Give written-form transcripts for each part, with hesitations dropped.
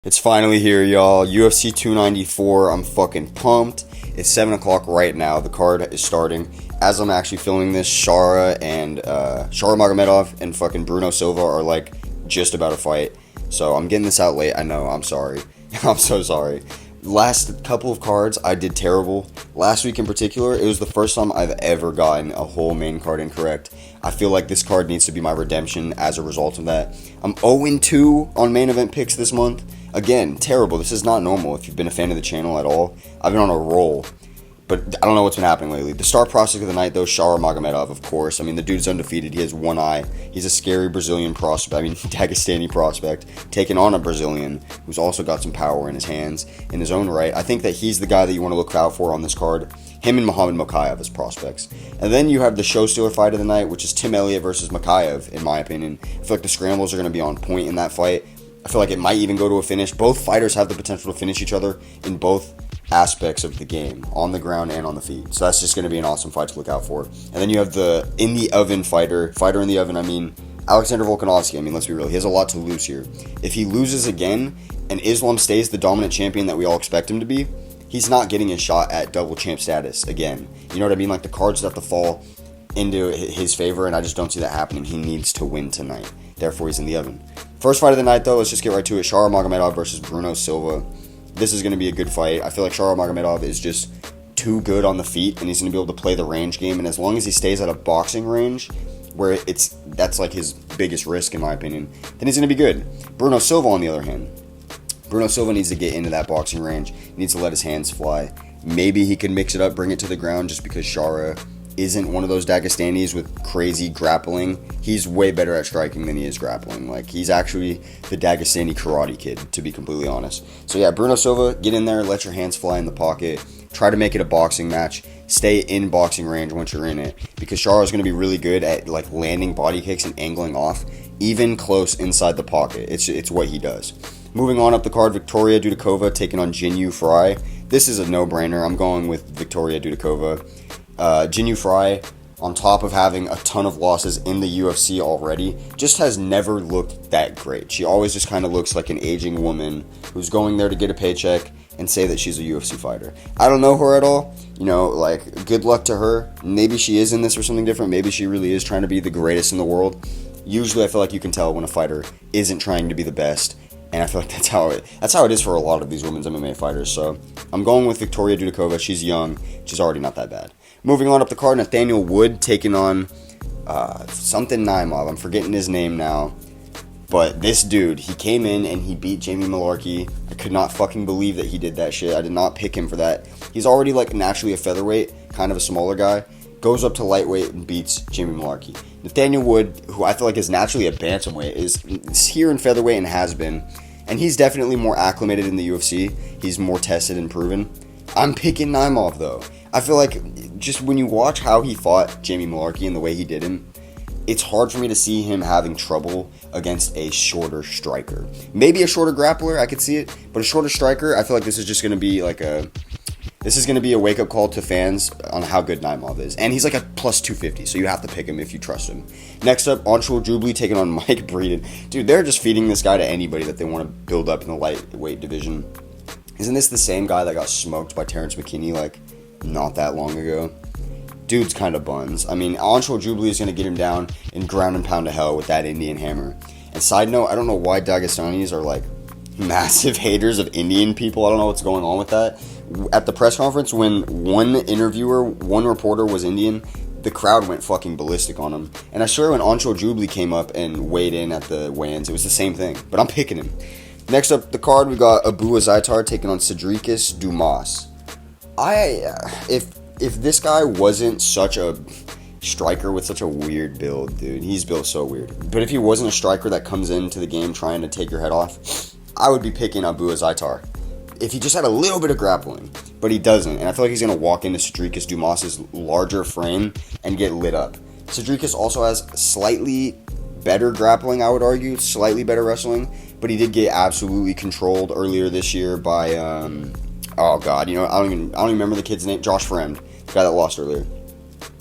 It's finally here, y'all. UFC 294. I'm fucking pumped. It's 7 o'clock right now. The card is starting. As I'm actually filming this, Shara Magomedov and fucking Bruno Silva are like just about to fight. So I'm getting this out late. I know. I'm sorry. I'm so sorry. Last couple of cards, I did terrible. Last week in particular, it was the first time I've ever gotten a whole main card incorrect. I feel like this card needs to be my redemption as a result of that. I'm 0-2 on main event picks this month. Again, terrible. This is not normal if you've been a fan of the channel at all. I've been on a roll, but I don't know what's been happening lately. The star prospect of the night, though, Shara Magomedov, of course. I mean, the dude's undefeated. He has one eye. He's a scary Brazilian prospect. I mean, Dagestani prospect, taking on a Brazilian who's also got some power in his hands in his own right. I think that he's the guy that you want to look out for on this card. Him and Makhachev as prospects. And then you have the show stealer fight of the night, which is Tim Elliott versus Makhachev, in my opinion. I feel like the scrambles are going to be on point in that fight. I feel like it might even go to a finish. Both fighters have the potential to finish each other in both aspects of the game, on the ground and on the feet. So that's just going to be an awesome fight to look out for. And then you have the in-the-oven fighter in the oven, Alexander Volkanovski. I mean, let's be real. He has a lot to lose here. If he loses again and Islam stays the dominant champion that we all expect him to be, he's not getting a shot at double champ status again. You know what I mean? Like, the cards have to fall into his favor, and I just don't see that happening. He needs to win tonight. Therefore, he's in the oven. First fight of the night, though, let's just get right to it. Shara Magomedov versus Bruno Silva. This is going to be a good fight. I feel like Shara Magomedov is just too good on the feet, and he's going to be able to play the range game. And as long as he stays at a boxing range, where that's like his biggest risk, in my opinion, then he's going to be good. Bruno Silva, on the other hand, Bruno Silva needs to get into that boxing range. He needs to let his hands fly. Maybe he can mix it up, bring it to the ground, just because Shara isn't one of those Dagestanis with crazy grappling. He's way better at striking than he is grappling. Like, he's actually the Dagestani Karate Kid, to be completely honest. So yeah, Bruno Silva, get in there, let your hands fly in the pocket, try to make it a boxing match, stay in boxing range once you're in it, because Shara is going to be really good at like landing body kicks and angling off, even close inside the pocket. It's what he does. Moving on up the card, Victoria Dudikova taking on Jinyu Fry. This is a no-brainer. I'm going with Victoria Dudikova. Jinyu Fry, on top of having a ton of losses in the UFC already, just has never looked that great. She always just kind of looks like an aging woman who's going there to get a paycheck and say that she's a UFC fighter. I don't know her at all. You know, like, good luck to her. Maybe she is in this for something different. Maybe she really is trying to be the greatest in the world. Usually I feel like you can tell when a fighter isn't trying to be the best. And I feel like that's how it is for a lot of these women's MMA fighters. So I'm going with Victoria Dudikova. She's young. She's already not that bad. Moving on up the card, Nathaniel Wood taking on something Naimov. I'm forgetting his name now. But this dude, he came in and he beat Jamie Malarkey. I could not fucking believe that he did that shit. I did not pick him for that. He's already like naturally a featherweight, kind of a smaller guy. Goes up to lightweight and beats Jamie Malarkey. Nathaniel Wood, who I feel like is naturally a bantamweight, is here in featherweight and has been. And he's definitely more acclimated in the UFC. He's more tested and proven. I'm picking Naimov, though. I feel like just when you watch how he fought Jamie Malarkey and the way he did him, it's hard for me to see him having trouble against a shorter striker. Maybe a shorter grappler, I could see it. But a shorter striker, I feel like this is just going to be like This is going to be a wake-up call to fans on how good Naimov is. And he's like a plus 250, so you have to pick him if you trust him. Next up, Anshul Jubli taking on Mike Breeden. Dude, they're just feeding this guy to anybody that they want to build up in the lightweight division. Isn't this the same guy that got smoked by Terrence McKinney, like, not that long ago? Dude's kind of buns. I mean, Anshul Jubli is going to get him down in ground and pound to hell with that Indian hammer. And side note, I don't know why Dagestanis are, like, massive haters of Indian people. I don't know what's going on with that. At the press conference, when one reporter was Indian, the crowd went fucking ballistic on him. And I swear when Anshul Jubli came up and weighed in at the weigh-ins, it was the same thing. But I'm picking him. Next up the card, we got Abu Azaitar taking on Cedricus Dumas. If this guy wasn't such a striker with such a weird build, dude, he's built so weird. But if he wasn't a striker that comes into the game trying to take your head off, I would be picking Abu Azaitar. If he just had a little bit of grappling, but he doesn't. And I feel like he's going to walk into Cedricus Dumas' larger frame and get lit up. Cedricus also has slightly better grappling, I would argue, slightly better wrestling, but he did get absolutely controlled earlier this year by, oh god, you know, I don't even remember the kid's name, Josh Fremd, the guy that lost earlier.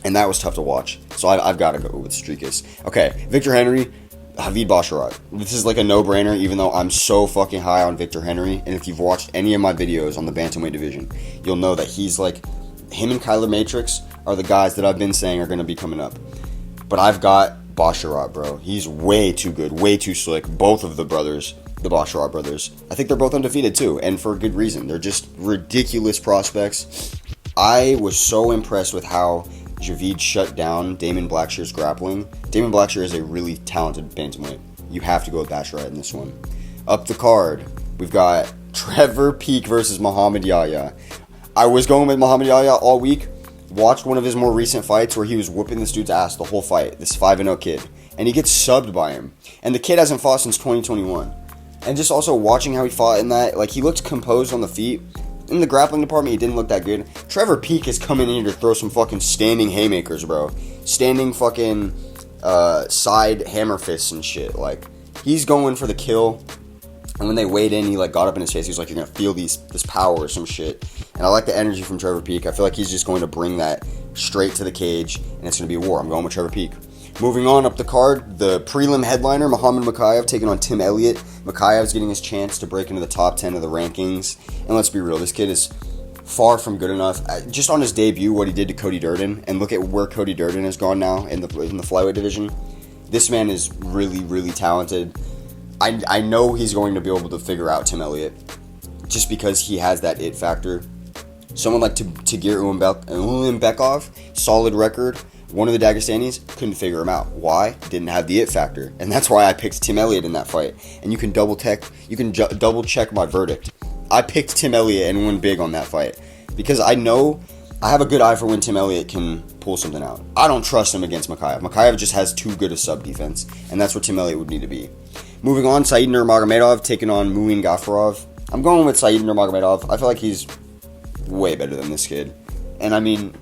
And that was tough to watch. So I've got to go with Cedricus. Okay, Victor Henry, Khabib Basharat. This is like a no-brainer, even though I'm so fucking high on Victor Henry. And if you've watched any of my videos on the bantamweight division, you'll know that he's like, him and Kyler Matrix are the guys that I've been saying are going to be coming up. But I've got Basharat, bro. He's way too good, way too slick. Both of the brothers, the Basharat brothers, I think they're both undefeated too, and for a good reason. They're just ridiculous prospects. I was so impressed with how Javid shut down Damon Blackshear's grappling. Damon Blackshear is a really talented bantamweight. You have to go with Basharat in this one. Up the card, we've got Trevor Peek versus Muhammad Yahya. I was going with Muhammad Yahya all week. Watched one of his more recent fights where he was whooping this dude's ass the whole fight, this 5-0 kid. And he gets subbed by him. And the kid hasn't fought since 2021. And just also watching how he fought in that, like, he looked composed on the feet. In the grappling department, he didn't look that good. Trevor Peek is coming in here to throw some fucking standing haymakers, bro. Standing fucking side hammer fists and shit. Like, he's going for the kill. And when they weighed in, he like got up in his face. He was like, "You're gonna feel this power or some shit." And I like the energy from Trevor Peek. I feel like he's just going to bring that straight to the cage, and it's gonna be a war. I'm going with Trevor Peek. Moving on up the card, the prelim headliner, Muhammad Makhachev, taking on Tim Elliott. Makhachev's getting his chance to break into the top 10 of the rankings. And let's be real, this kid is far from good enough. Just on his debut, what he did to Cody Durden, and look at where Cody Durden has gone now in the flyweight division. This man is really, really talented. I know he's going to be able to figure out Tim Elliott just because he has that it factor. Someone like Tagir Ulanbekov, solid record. One of the Dagestanis couldn't figure him out. Why? Didn't have the it factor, and that's why I picked Tim Elliott in that fight. And you can double check my verdict. I picked Tim Elliott and won big on that fight because I know I have a good eye for when Tim Elliott can pull something out. I don't trust him against Makhachev. Makhachev just has too good a sub defense, and that's where Tim Elliott would need to be. Moving on, Said Nurmagomedov taking on Muin Gafurov. I'm going with Said Nurmagomedov. I feel like he's way better than this kid. And I mean,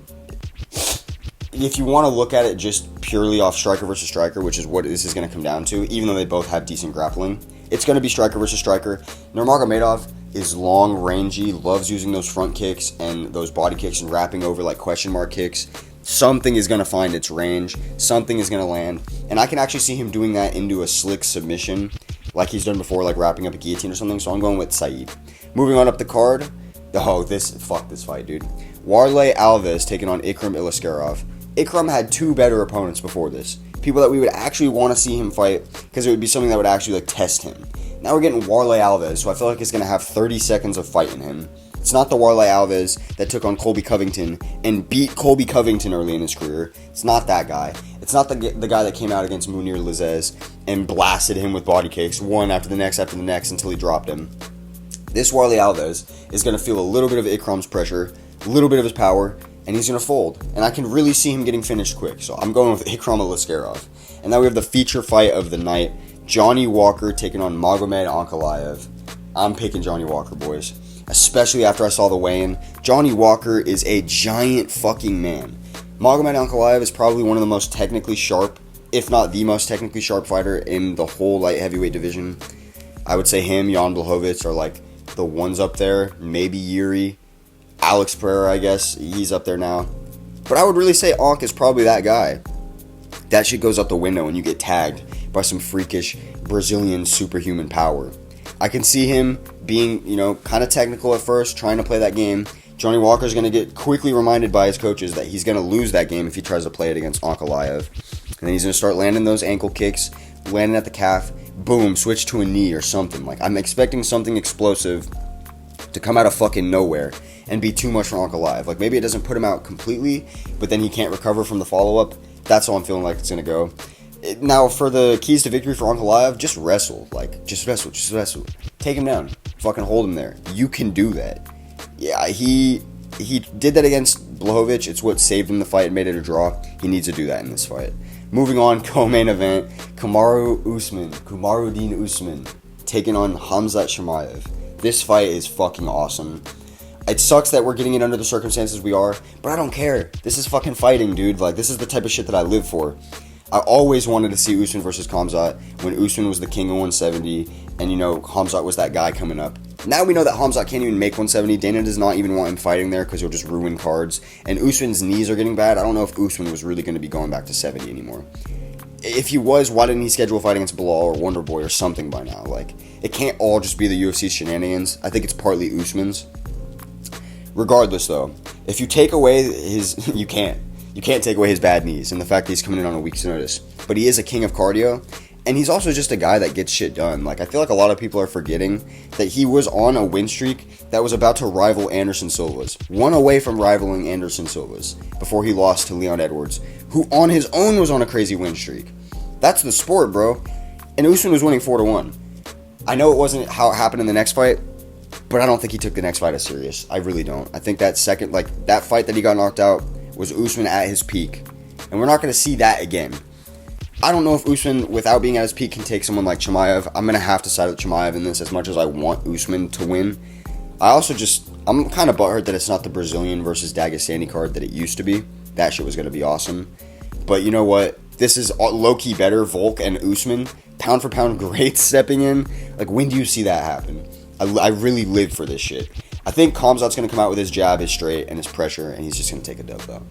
if you want to look at it just purely off striker versus striker, which is what this is going to come down to, even though they both have decent grappling, it's going to be striker versus striker. Nurmagomedov is long, rangy, loves using those front kicks and those body kicks and wrapping over like question mark kicks. Something is going to find its range. Something is going to land. And I can actually see him doing that into a slick submission like he's done before, like wrapping up a guillotine or something. So I'm going with Said. Moving on up the card. Fuck this fight, dude. Warley Alves taking on Ikram Iliskerov. Ikram had two better opponents before this. People that we would actually want to see him fight because it would be something that would actually like test him. Now we're getting Warley Alves, so I feel like it's going to have 30 seconds of fight in him. It's not the Warley Alves that took on Colby Covington and beat Colby Covington early in his career. It's not that guy. It's not the guy that came out against Munir Lizez and blasted him with body kicks, one after the next until he dropped him. This Warley Alves is going to feel a little bit of Ikram's pressure, a little bit of his power, and he's going to fold. And I can really see him getting finished quick. So I'm going with Ikram Iliskerov. And now we have the feature fight of the night. Johnny Walker taking on Magomed Ankalaev. I'm picking Johnny Walker, boys. Especially after I saw the weigh-in. Johnny Walker is a giant fucking man. Magomed Ankalaev is probably one of the most technically sharp, if not the most technically sharp fighter in the whole light heavyweight division. I would say him, Jan Blachowicz are like the ones up there. Maybe Yuri. Alex Pereira, I guess. He's up there now. But I would really say Ank is probably that guy. That shit goes out the window when you get tagged by some freakish Brazilian superhuman power. I can see him being, kind of technical at first, trying to play that game. Johnny Walker's going to get quickly reminded by his coaches that he's going to lose that game if he tries to play it against Ankalaev. And then he's going to start landing those ankle kicks, landing at the calf, boom, switch to a knee or something. Like, I'm expecting something explosive to come out of fucking nowhere and be too much for Ankalaev. Like, maybe it doesn't put him out completely, but then he can't recover from the follow-up. That's how I'm feeling like it's going to go. Now, for the keys to victory for Ankalaev, just wrestle. Like, just wrestle. Take him down. Fucking hold him there. You can do that. Yeah, he did that against Blachowicz. It's what saved him the fight and made it a draw. He needs to do that in this fight. Moving on, co-main event, Kamaruddin Usman, taking on Khamzat Chimaev. This fight is fucking awesome. It sucks that we're getting it under the circumstances we are, but I don't care. This is fucking fighting, dude. Like, this is the type of shit that I live for. I always wanted to see Usman versus Khamzat when Usman was the king of 170, and Khamzat was that guy coming up. Now we know that Khamzat can't even make 170. Dana does not even want him fighting there because he'll just ruin cards. And Usman's knees are getting bad. I don't know if Usman was really going to be going back to 70 anymore. if he was, why didn't he schedule a fight against Bilal or Wonder Boy or something by now? Like, it can't all just be the UFC shenanigans. I think it's partly Usman's. Regardless, though, if you take away his... You can't take away his bad knees and the fact that he's coming in on a week's notice. But he is a king of cardio, and he's also just a guy that gets shit done. Like, I feel like a lot of people are forgetting that he was on a win streak that was about to rival Anderson Silva's. One away from rivaling Anderson Silva's before he lost to Leon Edwards, who on his own was on a crazy win streak. That's the sport, bro. And Usman was winning 4-1. I know it wasn't how it happened in the next fight, but I don't think he took the next fight as serious. I really don't. I think that second, like, that fight that he got knocked out was Usman at his peak. And we're not going to see that again. I don't know if Usman, without being at his peak, can take someone like Chimaev. I'm going to have to side with Chimaev in this as much as I want Usman to win. I'm kind of butthurt that it's not the Brazilian versus Dagestani card that it used to be. That shit was going to be awesome. But you know what? This is low-key better. Volk and Usman, pound for pound greats stepping in. Like, when do you see that happen? I really live for this shit. I think Khamzat's going to come out with his jab, his straight, and his pressure, and he's just going to take a dub, though.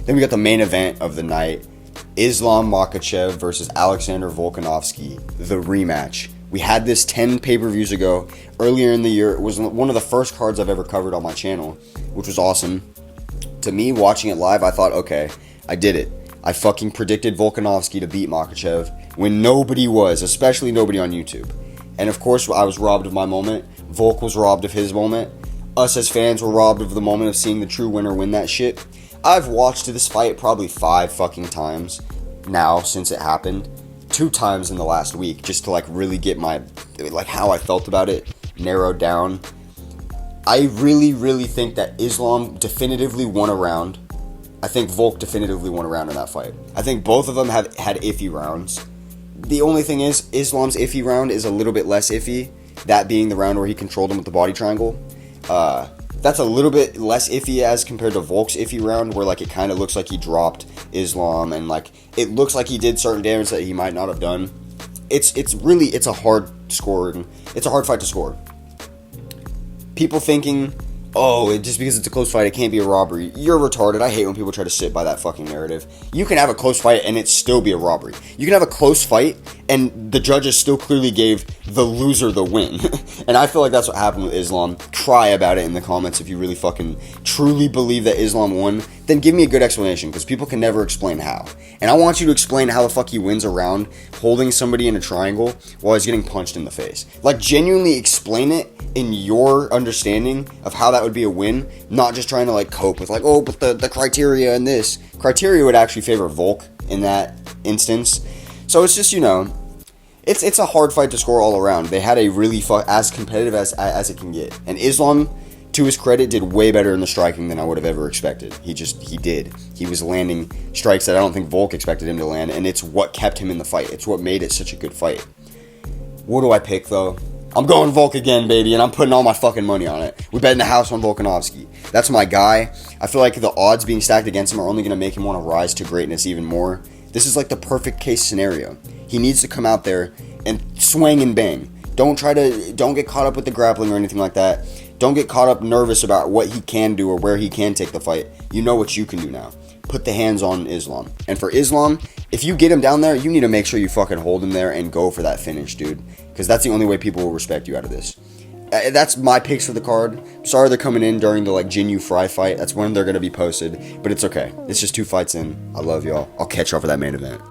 Then we got the main event of the night. Islam Makhachev versus Alexander Volkanovski, the rematch. We had this 10 pay-per-views ago. Earlier in the year, it was one of the first cards I've ever covered on my channel, which was awesome. To me, watching it live, I thought, okay, I did it. I fucking predicted Volkanovski to beat Makhachev when nobody was, especially nobody on YouTube. And of course, I was robbed of my moment. Volk was robbed of his moment. Us as fans were robbed of the moment of seeing the true winner win that shit. I've watched this fight probably 5 fucking times now since it happened. 2 times in the last week just to like really get my, like how I felt about it narrowed down. I really think that Islam definitively won a round. I think Volk definitively won a round in that fight. I think both of them have had iffy rounds. The only thing is, Islam's iffy round is a little bit less iffy. That being the round where he controlled him with the body triangle. That's a little bit less iffy as compared to Volk's iffy round, where like it kind of looks like he dropped Islam and like it looks like he did certain damage that he might not have done. It's a hard fight to score. People thinking, oh, just because it's a close fight, it can't be a robbery. You're retarded. I hate when people try to sit by that fucking narrative. You can have a close fight and it still be a robbery. You can have a close fight and the judges still clearly gave the loser the win. And I feel like that's what happened with Islam. Cry about it in the comments if you really fucking truly believe that Islam won. Then give me a good explanation, because people can never explain how. And I want you to explain how the fuck he wins a round holding somebody in a triangle while he's getting punched in the face. Like, genuinely explain it in your understanding of how that would be a win, not just trying to like cope with like, oh, but the criteria and this. Criteria would actually favor Volk in that instance. So it's just, you know, it's a hard fight to score all around. They had a really as competitive as it can get. And Islam, to his credit, did way better in the striking than I would have ever expected. He did. He was landing strikes that I don't think Volk expected him to land, and it's what kept him in the fight. It's what made it such a good fight. What do I pick, though? I'm going Volk again, baby, and I'm putting all my fucking money on it. We bet in the house on Volkanovski. That's my guy. I feel like the odds being stacked against him are only going to make him want to rise to greatness even more. This is like the perfect case scenario. He needs to come out there and swing and bang. Don't get caught up with the grappling or anything like that. Don't get caught up nervous about what he can do or where he can take the fight. You know what you can do now. Put the hands on Islam. And for Islam, if you get him down there, you need to make sure you fucking hold him there and go for that finish, dude. Because that's the only way people will respect you out of this. That's my picks for the card. Sorry they're coming in during the like Jinyu Fry fight. That's when they're going to be posted. But it's okay. It's just 2 fights in. I love y'all. I'll catch y'all for that main event.